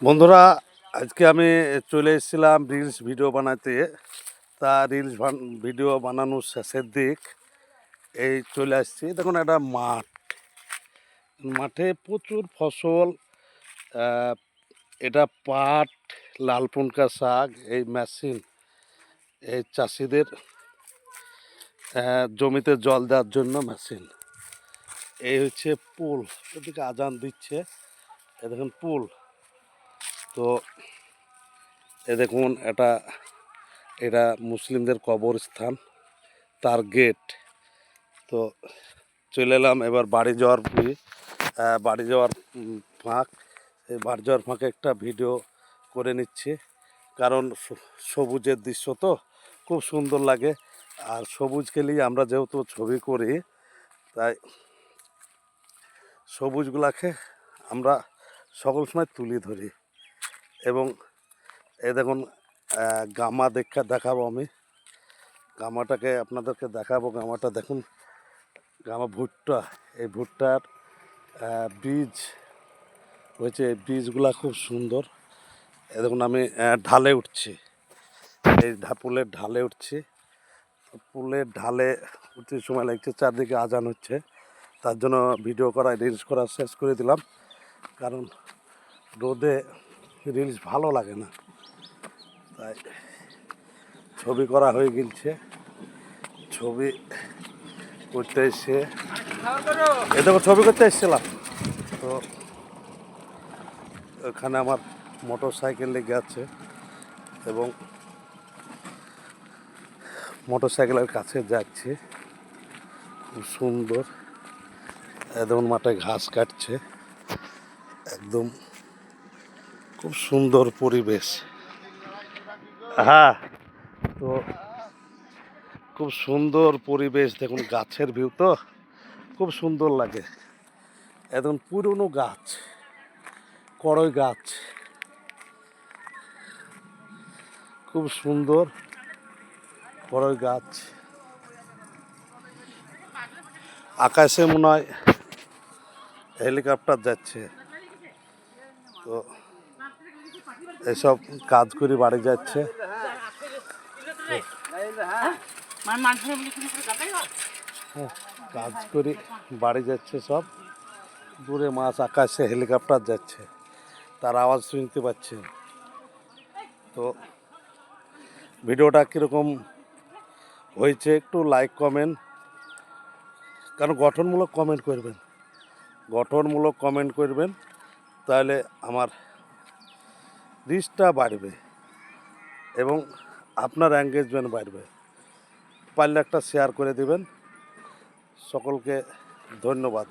বন্ধুরা, আজকে আমি চলে এসেছিলাম রিলস ভিডিও বানাতে। তা রিলস ভিডিও বানানোর শেষের দিক এই চলে আসছি। দেখুন একটা মাঠে প্রচুর ফসল। আহ, এটা পাট, লালপুনকা শাক, এই মেশিন এই চাষিদের জমিতে জল দেওয়ার জন্য মেশিন। এই হচ্ছে পুল, এদিকে আজান দিচ্ছে। এ দেখুন পুল। তো এ দেখুন এটা মুসলিমদের কবরস্থান, তার গেট। তো চলে এলাম এবার বাড়ি যাওয়ার ফাঁক। এই বাড়ি যাওয়ার ফাঁকে একটা ভিডিও করে নিচ্ছি, কারণ সবুজের দৃশ্য তো খুব সুন্দর লাগে। আর সবুজকে নিয়ে আমরা যেহেতু ছবি করি, তাই সবুজগুলাকে আমরা সকল সময় তুলে ধরি। এবং এ দেখুন গামা দেখাবো আমি। গামাটাকে আপনাদেরকে দেখাবো। গামাটা দেখুন, গামা ভুট্টা। এই ভুট্টার বীজ হয়েছে। এই বীজগুলা খুব সুন্দর। এ দেখুন আমি ঢালে উঠছি, এই পুলের ঢালে উঠছি। পুলের ঢালে উঠতে সময় লাগছে, চারদিকে আজান হচ্ছে, তার জন্য ভিডিও করা রিলস করা শেষ করে দিলাম। কারণ রোদে রিলস ভালো লাগে না, তাই ছবি করা হয়ে গেছে। ছবি করতে এসে ছবি করতে এসেছিলাম। তো এখানে আমার মোটর সাইকেল লেগে আছে এবং মোটর সাইকেলের কাছে যাচ্ছে। খুব সুন্দর। একদম মাঠে ঘাস কাটছে, একদম খুব সুন্দর পরিবেশ। হ্যাঁ, তো খুব সুন্দর পরিবেশ। দেখুন গাছের ভিউ তো খুব সুন্দর লাগে। একদম পুরনো গাছ, কড়ই গাছ, খুব সুন্দর কড়ই গাছ। আকাশে মনে হয় হেলিকপ্টার যাচ্ছে। তো এসব কাজ করে বাড়ি যাচ্ছে। কাজ করে বাড়ি যাচ্ছে সব। দূরে মাছ, আকাশে হেলিকপ্টার যাচ্ছে, তার আওয়াজ শুনতে পাচ্ছেন। তো ভিডিওটা কীরকম হয়েছে একটু লাইক কমেন্ট, কারণ গঠনমূলক কমেন্ট করবেন, তাহলে আমার রিচটা বাড়বে এবং আপনার এঙ্গেজমেন্ট বাড়বে। পারলে একটা শেয়ার করে দিবেন। সকলকে ধন্যবাদ।